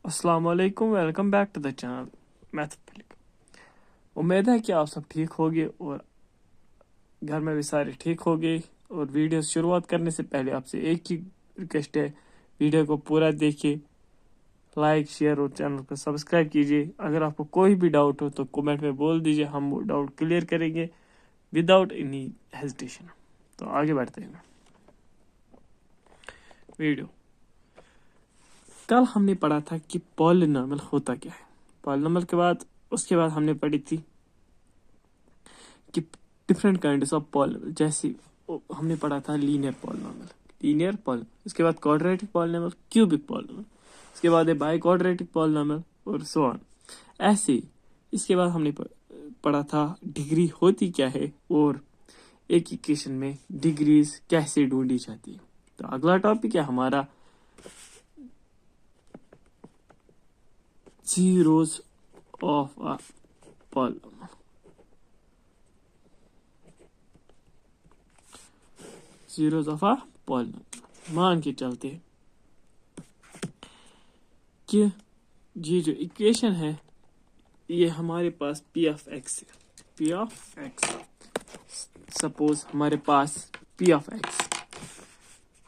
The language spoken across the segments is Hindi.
अस्सलाम वालेकुम, welcome back to the channel mathematic. उम्मीद है कि आप सब ठीक होगे और घर में भी सारे ठीक होगे। और वीडियो शुरुआत करने से पहले आपसे एक ही रिक्वेस्ट है, वीडियो को पूरा देखिए, लाइक शेयर और चैनल को सब्सक्राइब कीजिए। अगर आपको कोई भी डाउट हो तो कमेंट में बोल दीजिए, हम वो डाउट क्लियर करेंगे विदाउट एनी हेजिटेशन। तो आगे बढ़ते हैं वीडियो। कल हमने पढ़ा था कि पॉलिनॉमियल होता क्या है। पॉलिनॉमियल के बाद उसके बाद हमने पढ़ी थी कि डिफरेंट काइंड्स ऑफ पॉलिनॉमियल, जैसे हमने पढ़ा था लीनियर पॉलिनॉमियल, इसके बाद क्वाड्रेटिक पॉलिनॉमियल, क्यूबिक पॉलिनॉमियल, इसके बाद है बाई क्वाड्रेटिक पॉलिनॉमियल और सो ऑन। ऐसे इसके बाद हमने पढ़ा था डिग्री होती क्या है और एक इक्वेशन में डिग्रीज कैसे ढूंढी जाती है। तो अगला टॉपिक है हमारा zeros of a polynomial। zeros of a polynomial मान के चलते हैं कि ये जो इक्वेशन है ये हमारे पास p of x है। p of x, सपोज हमारे पास p of x,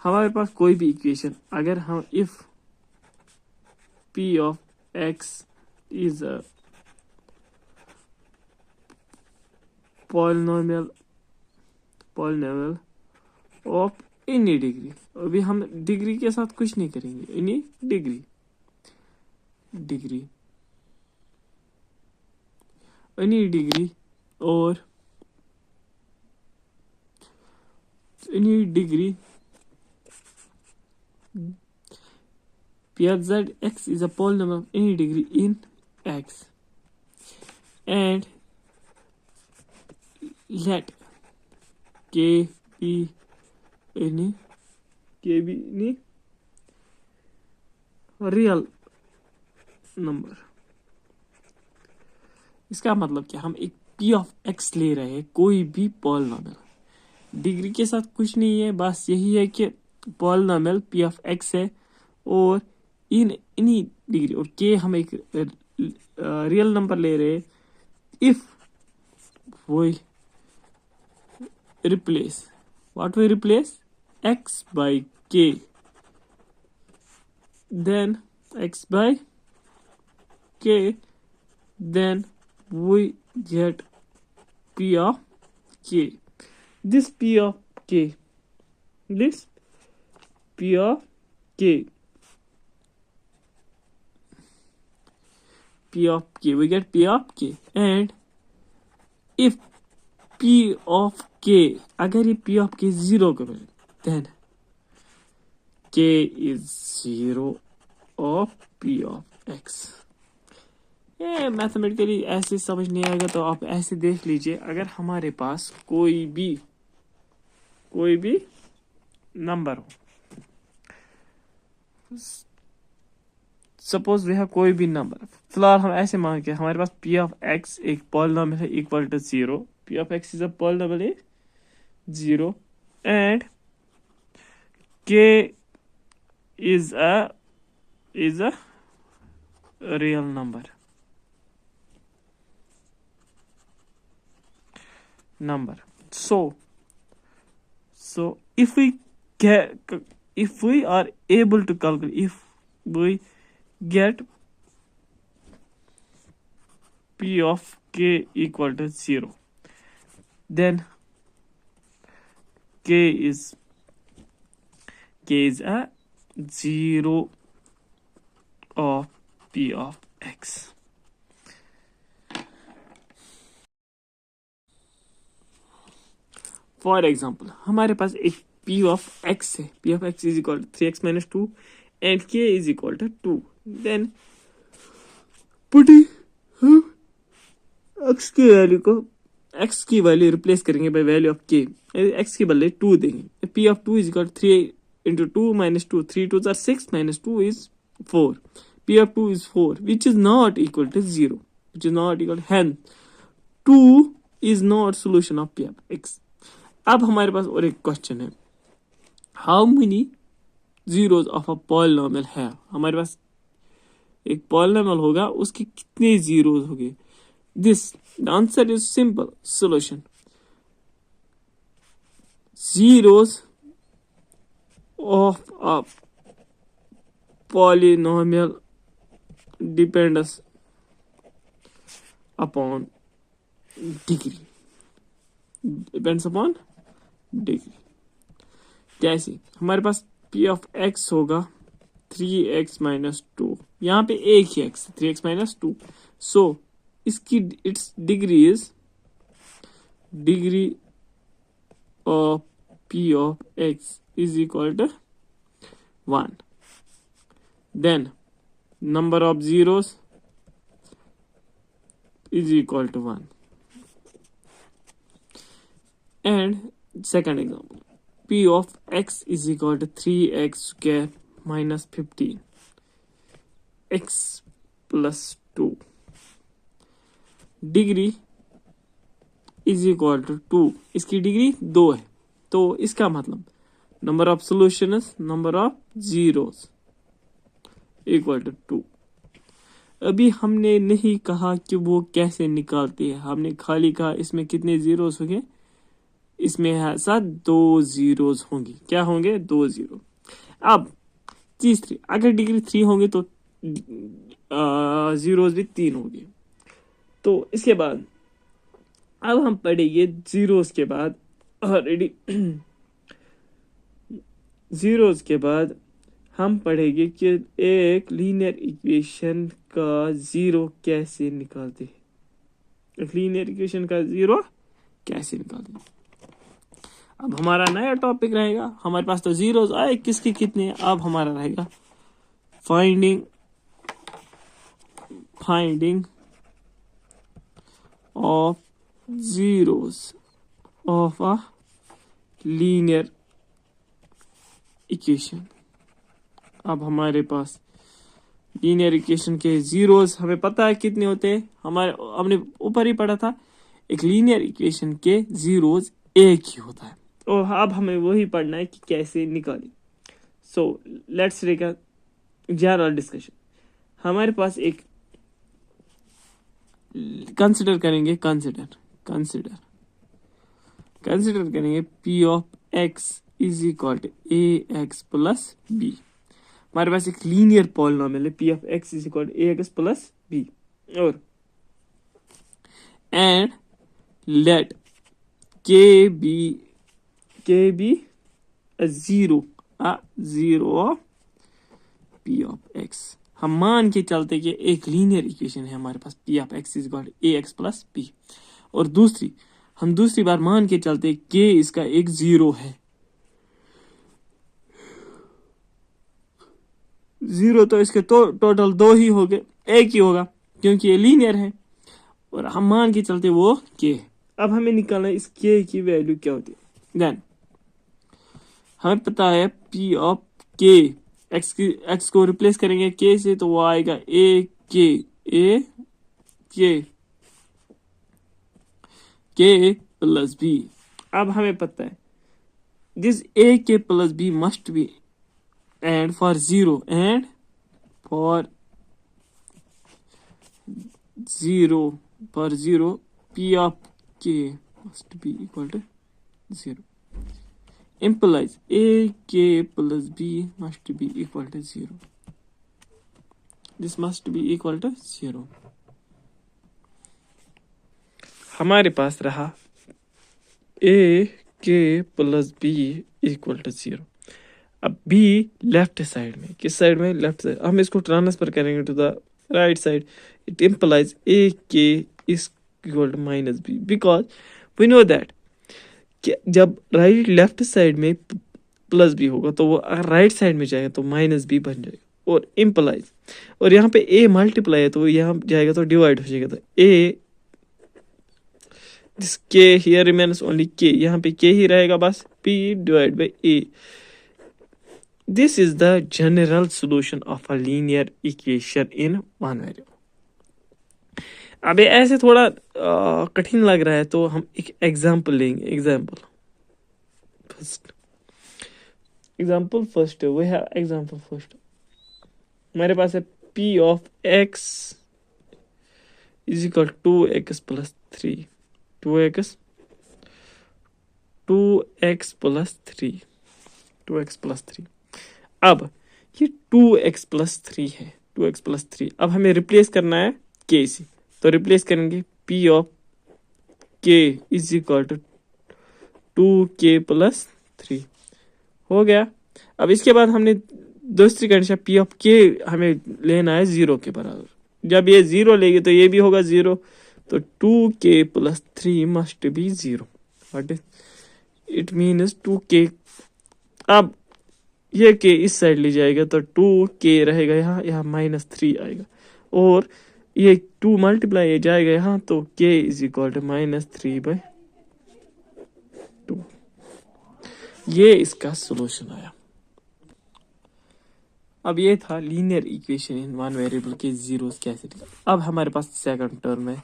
हमारे पास कोई भी इक्वेशन अगर हम if p of x is a polynomial of any degree, अभी हम डिग्री के साथ कुछ नहीं करेंगे, एनी डिग्री और any degree p of z x is a polynomial of any degree in x, and let k be any real number. इसका मतलब क्या, हम एक p of x ले रहे हैं, कोई भी पॉलिनॉमियल, डिग्री के साथ कुछ नहीं है, बस यही है कि पॉलिनॉमियल p of x है और इन एनी डिग्री, और k हम एक रियल नंबर ले रहे हैं if we replace x by k, then x by k, then we get p of k. This p of k we get p of k, and if p of k, अगर ये p of k 0 को मिले, then k is 0 of p of x। ये मैथमेटिकली ऐसे समझ नहीं आएगा तो आप ऐसे देख लीजिए, अगर हमारे पास कोई भी नंबर हो, सपोज वी हैव कोई भी नंबर, फिलहाल हम ऐसे मान के हमारे पास p of x एक पॉलिनॉमियल है equal to 0, p of x is a polynomial 0 and k is a real number so if we are able to calculate, if we get p of k equal to 0, then k is a 0 of p of x। For example हमारे पास एक p of x है, p of x is equal to 3x minus 2 and k is equal to 2, then putting x की वैल्यू रिप्लेस करेंगे by value of k, x के बदले 2 देंगे, p of 2 is equal to 3 into 2 minus 2, 3 2s are 6 minus 2 is 4, p of 2 is 4 which is not equal to 0, hence 2 is not solution of p of x। अब हमारे पास और एक क्वेश्चन है, how many zeros of a polynomial है, हमारे पास एक पॉलिनोमियल होगा उसके कितने जीरोस होंगे. This the answer is simple solution. Zeros of a polynomial depends upon degree. Depends upon degree. कैसे? हमारे पास p of x होगा 3x minus 2. यहाँ पे एक ही x 3x minus 2. So इसकी its degree is degree of p of x is equal to 1. Then number of zeros is equal to 1. And second example, p of x is equal to 3x square minus 15 x plus 2. Degree is equal to 2. इसकी डिग्री 2 है. तो इसका मतलब number of solutions number of zeros equal to 2. अभी हमने नहीं कहा कि वो कैसे निकालती है. हमने खाली कहा इसमें कितने जीरोस होंगे. इसमें है साथ 2 जीरोस होंगी. क्या होंगे? 2 जीरो. अब तीसरी अगर डिग्री 3 होंगे तो जीरोस भी 3 होंगे. तो इसके बाद अब हम पढ़ेंगे जीरोस के बाद ऑलरेडी जीरोस के बाद हम पढ़ेंगे कि एक लीनियर इक्वेशन का जीरो कैसे निकालते हैं. एक लीनियर इक्वेशन का जीरो कैसे निकालते हैं. अब हमारा नया टॉपिक रहेगा. हमारे पास तो जीरोस आए किसके कितने. अब हमारा रहेगा finding of zeros of a linear equation. अब हमारे पास लीनियर इक्वेशन के जीरोस हमें पता है कितने होते हैं. हमने ऊपर ही पढ़ा था एक लीनियर इक्वेशन के जीरोस एक ही होता है. और अब हमें वही पढ़ना है कि कैसे निकालें. So let's take a general discussion. हमारे पास एक कंसिडर करेंगे p of x is equal to ax plus b. हमारे पास एक लीनियर पॉलिनोमियल है p of x is equal to ax plus b. और and let k be a zero of p of x. हम मान के चलते कि एक लीनियर इक्वेशन है हमारे पास p of x is equal to ax plus b. और दूसरी बार मान के चलते k इसका एक जीरो है. जीरो तो इसके टोटल 2 ही हो गए. एक ही होगा क्योंकि ये लीनियर है. और हम मान के चलते वो k. अब हमें निकालना है इस k की वैल्यू क्या होती है. देन हमें पता है p ऑफ k x को रिप्लेस करेंगे k से तो वो आएगा a k प्लस b. अब हमें पता है this a k plus b must be and for zero p of k must be equal to 0. Implies a k plus b must be equal to 0. This must be equal to 0. हमारे पास रहा a k plus b equal to 0. अब b लेफ्ट साइड में. किस साइड में? Left side. हम इसको ट्रांसफर करेंगे to the right side. It implies a k is equal to minus b because we know that जब राइट लेफ्ट साइड में प्लस बी होगा तो वो अगर राइट साइड में जाएगा तो माइनस बी बन जाएगा. और इम्प्लाइज और यहाँ पे a मल्टीप्लाई है तो यहाँ जाएगा तो डिवाइड हो जाएगा. तो a this k here remains only k. यहाँ पे k ही रहेगा बस. p divide by a. This is the general solution of a linear equation in one variable. अब ये ऐसे थोड़ा कठिन लग रहा है तो हम एक एग्जांपल लेंगे. एग्जांपल फर्स्ट हमारे पास है P of x is equal to 2x plus 3. 2x plus 3. 2x plus 3. अब ये 2x plus 3 है. 2x plus 3. अब हमें रिप्लेस करना है k से. तो रिप्लेस करेंगे P of k is equal to 2k plus 3. हो गया. अब इसके बाद हमने दूसरी कंडीशन P of k हमें लेना है 0 के बराबर. जब ये 0 लेगी तो ये भी होगा 0. तो 2k plus 3 must be 0. What is it means 2k. अब ये k इस साइड ले जाएगा तो 2k रहेगा यहाँ -3 आएगा. और ये 2 मल्टीप्लाई ये जाएगा यहाँ तो k is equal to -3/2. ये इसका सोल्यूशन आया. अब ये था linear equation in one variable के जीरोस कैसे निकालें. अब हमारे पास सेकंड टर्म है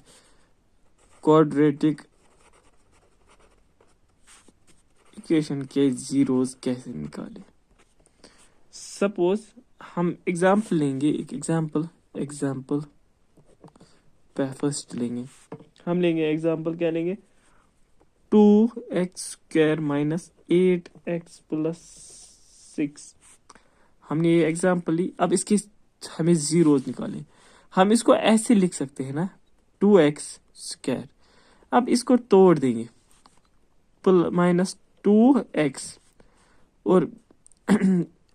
क्वाड्रेटिक इक्वेशन के जीरोस कैसे निकालें. सपोज हम एग्जांपल लेंगे. एक एग्जांपल फर्स्ट लेंगे. हम लेंगे एग्जांपल क्या लेंगे 2x² माइनस 8x प्लस 6. हमने ये एग्जांपल ली. अब इसके हमें जीरोस निकालें. हम इसको ऐसे लिख सकते हैं ना 2x². अब इसको तोड़ देंगे माइनस 2x और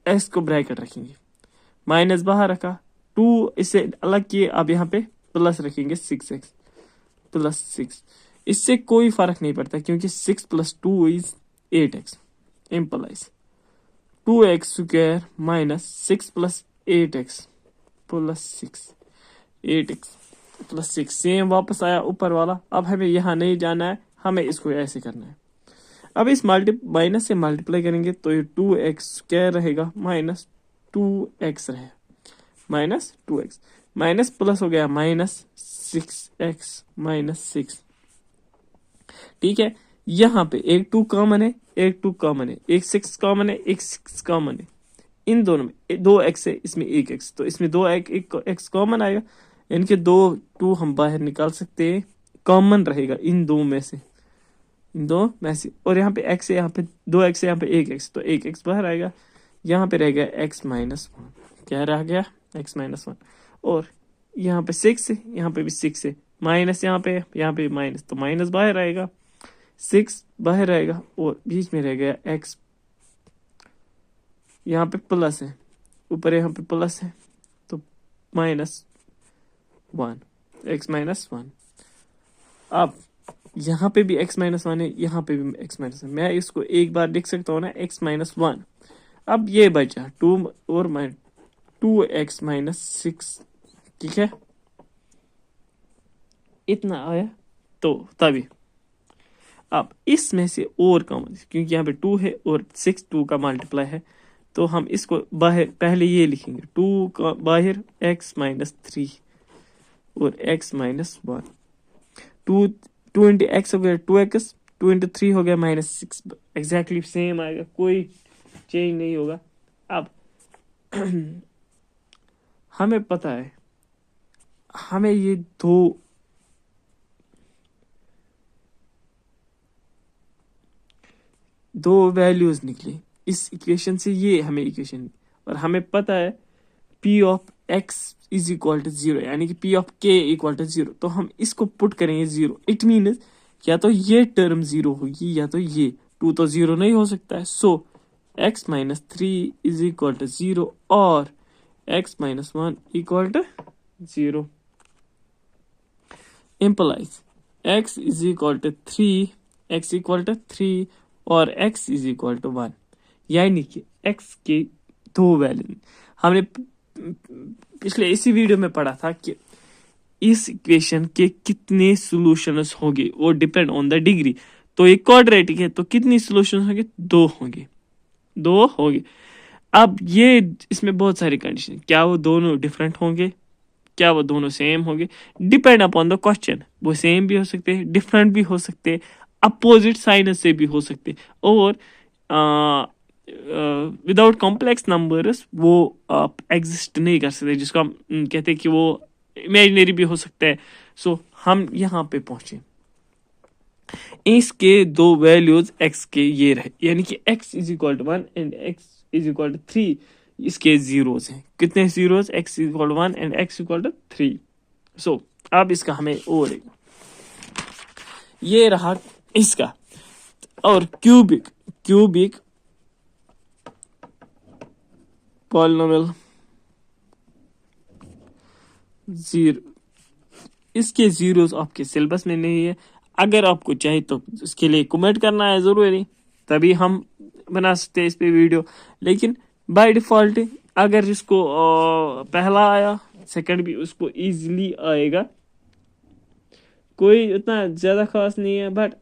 x को ब्रैकेट रखेंगे. माइनस बाहर रखा 2 इसे अलग किए. अब यहाँ पे प्लस रखेंगे 6x प्लस 6. इससे कोई फर्क नहीं पड़ता क्योंकि 6 plus 2 is 8x. Implies 2x² minus 6 plus 8x plus 6. 8x plus 6 same वापस आया ऊपर वाला. अब हमें यहाँ नहीं जाना है. हमें इसको ऐसे करना है. अब इस माइनस से मल्टीप्लाई करेंगे तो ये 2x² रहेगा माइनस 2x रहेगा माइनस 2x. माइनस प्लस हो गया माइनस 6x माइनस 6. ठीक है. यहाँ पे एक 2 कॉमन है, एक 2 कॉमन है, एक 6 कॉमन है, एक 6 कॉमन है. इन दोनों में 2x है, इसमें 1x. तो इसमें 2x कॉमन आएगा. इनके 2 हम बाहर निकाल सकते हैं. कॉमन रहेगा इन दो में से. और यहाँ पे x है, यहाँ पे 2x है, यहाँ पे 1x. तो 1x बाहर आएगा. यहाँ पे रह गया x माइनस 1. क्या रह गया x माइनस 1. और यहाँ पे 6 है, यहाँ पे भी 6 है. माइनस यहाँ पे माइनस. तो माइनस बाहर आएगा, 6 बाहर आएगा और बीच में रह गया x. यहाँ पे प्लस है, ऊपर यहाँ पे प्लस है तो -1 x माइनस 1. अब यहाँ पे भी x माइनस 1 है, यहाँ पे भी x माइनस 1. मैं इसको एक बार लिख सकता हूँ ना x माइनस 1. अब ये बचा 2 और 2x माइनस 6. ठीक है. इतना आया तो तभी. अब इसमें से और कॉमन क्योंकि यहाँ पे 2 है और 6 2 का मल्टीप्लाई है तो हम इसको बाहर पहले ये लिखेंगे 2 का बाहर x माइनस 3 और x माइनस 1. 2 इंटू एक्स हो गया 2x, 2 इंटू 3 हो गया -6. एग्जैक्टली सेम आएगा, कोई चेंज नहीं होगा. अब हमें पता है हमें ये दो वैल्यूज निकली इस इक्वेशन से. ये हमें इक्वेशन और हमें पता है P of x is equal to 0 यानी कि P of k equal to 0. तो हम इसको पुट करेंगे 0. इट मीन्स या तो ये टर्म 0 होगी या तो ये 2 तो 0 नहीं हो सकता है. So x minus 3 is equal to 0 और x minus 1 equal to 0. Implies x is equal to 3, x equal to 3 और x इज इक्वल टू 1. यानी कि x के दो वैल्यू हमने पिछले इसी वीडियो में पढ़ा था कि इस इक्वेशन के कितने सॉल्यूशंस होंगे वो डिपेंड ऑन द डिग्री. तो ये क्वाड्रेटिक है तो कितनी सॉल्यूशंस होंगे 2 होंगे. अब ये इसमें बहुत सारी कंडीशन, क्या वो दोनों डिफरेंट होंगे, क्या वो दोनों सेम होंगे, डिपेंड अपॉन द क्वेश्चन. वो सेम भी हो सकते हैं, डिफरेंट भी हो सकते हैं, अपोजिट साइन से भी हो सकते हैं और विदाउट कॉम्प्लेक्स नंबर्स वो आप एग्जिस्ट नहीं कर सकते, जिसको हम कहते हैं कि वो इमेजिनरी भी हो सकता है। सो हम यहाँ पे पहुंचे, इसके दो वैल्यूज x के ये रहे, यानी कि x is equal to 1 and x is equal to 3, इसके जीरोस हैं। कितने zeros? x is equal to 1 and x equal to 3। So अब इसका हमें और ये रहा इसका, और क्यूबिक पॉलिनोमियल जीरो, इसके जीरोस आपके सिलेबस में नहीं है। अगर आपको चाहिए तो इसके लिए कमेंट करना है जरूरी, तभी हम बना सकते हैं इस पे वीडियो। लेकिन बाय डिफॉल्ट अगर जिसको पहला आया सेकंड भी उसको इजीली आएगा, कोई उतना ज़्यादा खास नहीं है। But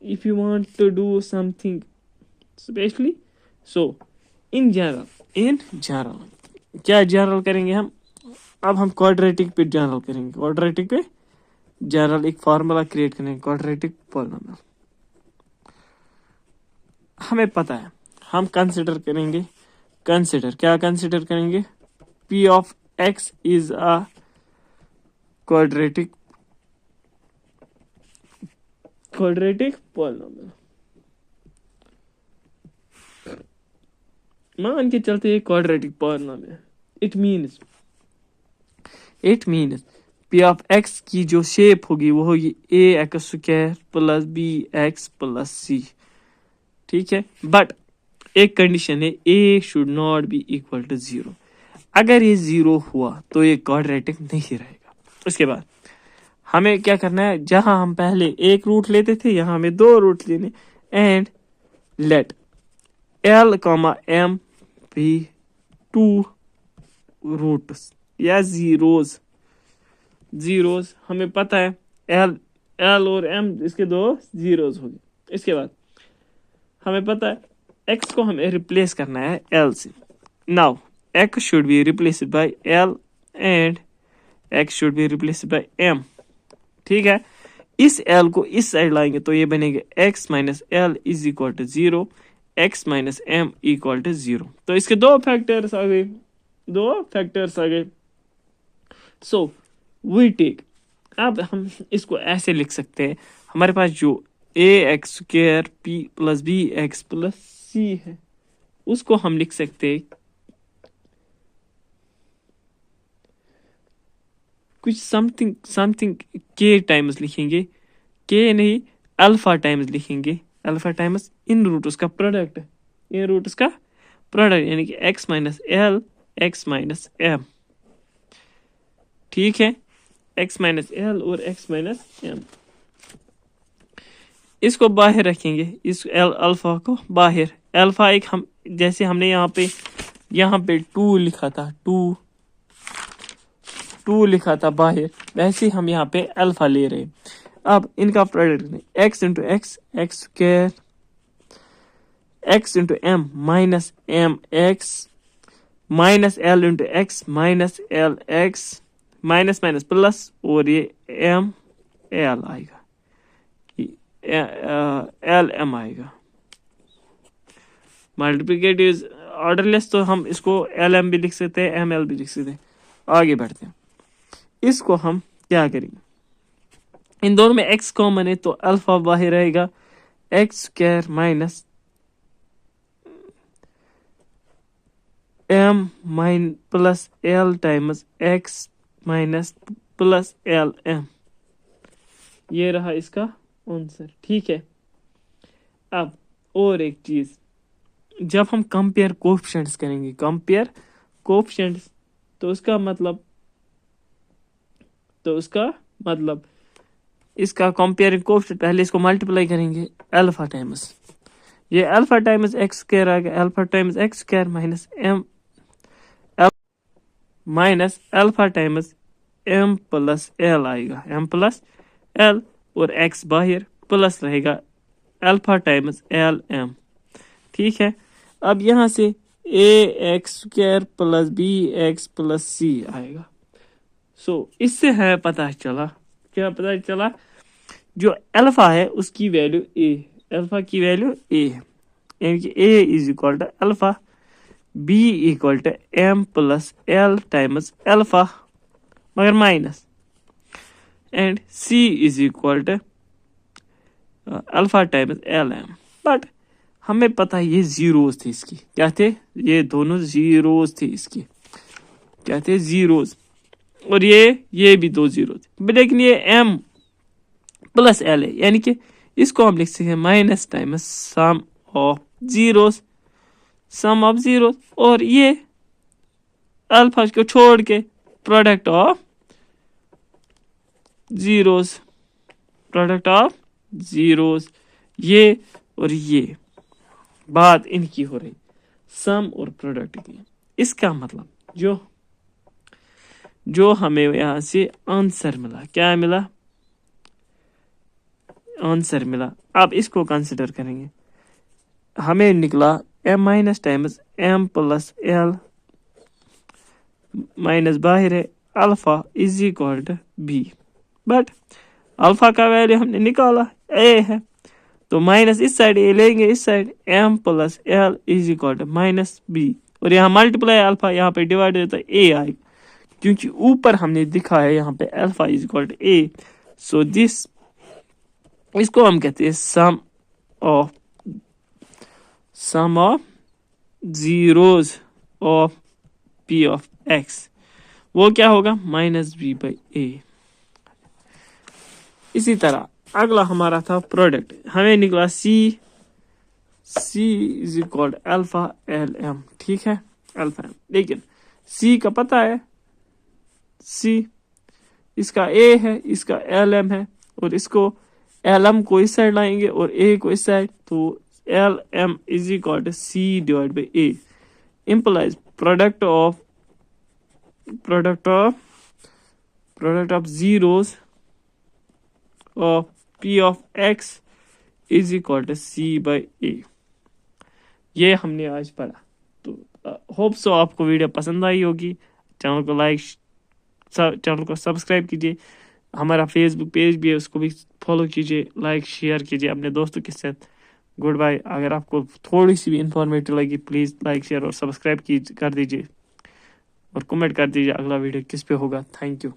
if you want to do something specially, so in general क्या जनरल करेंगे हम? अब हम क्वाड्रेटिक पे जनरल करेंगे। क्वाड्रेटिक पे जनरल एक फार्मूला क्रिएट करेंगे, क्वाड्रेटिक पॉलिनोमियल। हमें पता है, हम कंसिडर करेंगे, क्या कंसिडर करेंगे? p of x is a quadratic polynomial. मान के चलते हैं quadratic polynomial, it means p of x की जो शेप होगी वो होगी ax square plus bx plus c। ठीक है, बट एक कंडीशन है, a should not be equal to 0। अगर ये 0 हुआ तो ये क्वाड्रेटिक नहीं रहेगा। उसके बाद हमें क्या करना है, जहां हम पहले एक रूट लेते थे यहाँ हमें दो रूट लेने, एंड लेट l, m भी टू रूट्स या जीरोस। हमें पता है l और m इसके दो जीरोस हो गए। इसके बाद हमें पता है x को हमें रिप्लेस करना है l से। Now x should be replaced by l and x should be replaced by m। ठीक है, इस l को इस साइड लाएंगे तो ये बनेगा x minus l is equal to 0, x minus m equal to 0। तो इसके दो फैक्टर्स आ गए। सो वी टेक, अब हम इसको ऐसे लिख सकते हैं, हमारे पास जो ax square p plus bx plus c है उसको हम लिख सकते हैं कुछ समथिंग k टाइम्स लिखेंगे, k नहीं अल्फा टाइम्स लिखेंगे, अल्फा टाइम्स इन रूट्स का प्रोडक्ट, यानी कि x minus l x minus m। ठीक है, x माइनस l और x माइनस m, इसको बाहर रखेंगे, इस अल्फा को बाहर। अल्फा एक हम जैसे हमने यहाँ पे 2 लिखा था, 2 लिखा था बाहर, वैसे हम यहाँ पे अल्फा ले रहे हैं। अब इनका product x into x square, x into m x minus l into x minus l x minus plus, और ये m l आएगा, l m आएगा। मल्टीप्लिकेटिव ऑर्डरलेस तो हम इसको l m भी लिख सकते हैं, m l भी लिख सकते हैं। आगे बढ़ते हैं, इसको हम क्या करेंगे, इन दोनों में x कॉमन है तो अल्फा बाहर रहेगा, x square minus m plus l times x minus plus l m। ये रहा इसका आंसर। ठीक है, अब और एक चीज, जब हम कंपेयर कोएफिशिएंट्स करेंगे, तो उसका मतलब इसका कंपेयरिंग कोएफिशिएंट, पहले इसको मल्टीप्लाई करेंगे अल्फा टाइम्स, ये अल्फा टाइम्स एक्स स्क्वायर आएगा, alpha times x square minus m minus alpha times m plus l आएगा, m प्लस l, और x बाहर प्लस रहेगा अल्फा टाइम्स l m। ठीक है, अब यहाँ से ax square plus bx plus c आएगा। सो इससे हमें पता चला जो अल्फा है उसकी वैल्यू a, अल्फा की वैल्यू a है। यानी कि A is equal to alpha, B equal to M plus L times alpha मगर minus, and C is equal to alpha times L M. But हमें पता है ये जीरोस थे इसकी, क्या थे, ये दोनों जीरोस थे इसकी, क्या थे, जीरोस, और ये भी दो जीरो थे, लेकिन ये एम प्लस एल है, यानी कि इसको हम लिख सकते हैं minus times sum of zeros, sum of zeros, और ये अल्फा को छोड़ के product of zeros, product of zeros, ये और ये बात इनकी हो रही, सम और प्रोडक्ट की। इसका मतलब जो हमें यहां से आंसर मिला, क्या मिला, आंसर मिला, अब इसको कंसिडर करेंगे, हमें निकला M minus times M plus L minus बाहर है alpha is equal to B, but alpha का वैल्यू हमने निकाला ए है, तो माइनस इस साइड ए लेंगे, इस side M plus L is equal to minus B, और यहाँ मल्टीप्लाई अल्फा, यहाँ पे डिवाइड होता है ए आएगा, क्योंकि ऊपर हमने दिखा है यहाँ पे alpha is equal to A, so this, इसको हम कहते हैं sum of zeros of P of X, वो क्या होगा, माइनस बी बाई ए। इसी तरह अगला हमारा था प्रोडक्ट, हमें निकला C is equal alpha L M, ठीक है, अल्फा एम, लेकिन सी का पता है, सी इसका ए है, इसका एल एम है, और इसको एल एम को इस साइड लाएंगे और ए को इस साइड, तो L M is equal to C divide by A, implies product of zeros of p of x is equal to c by a। ये हमने आज पढ़ा, तो होप सो आपको वीडियो पसंद आई होगी। चैनल को सब्सक्राइब कीजिए, हमारा फेसबुक पेज भी है उसको भी फॉलो कीजिए, लाइक शेयर कीजिए अपने दोस्तों के साथ। Goodbye. अगर आपको थोड़ी सी भी इंफॉर्मेटिव लगी प्लीज़ लाइक शेयर और सब्सक्राइब कर दीजिए और कमेंट कर दीजिए अगला वीडियो किस पे होगा। Thank you.